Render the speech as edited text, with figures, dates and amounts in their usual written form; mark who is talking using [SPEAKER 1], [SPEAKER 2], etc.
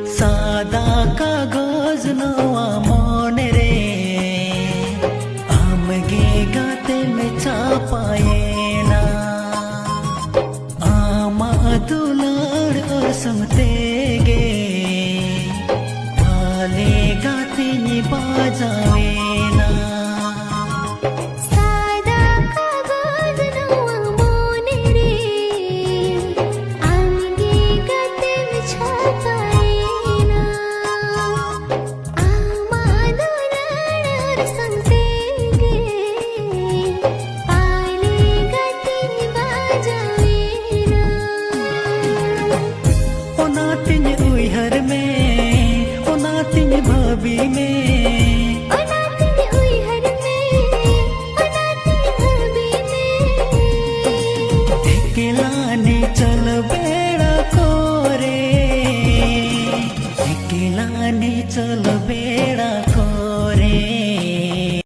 [SPEAKER 1] सादा कागज नवा मन रे आमगे गाते में छापाएना आमा दुलार असमते गे थाले गाते नि बाजावेना भाभी में अकेलाने चल बेड़ा कोरे अकेलाने चल बेड़ा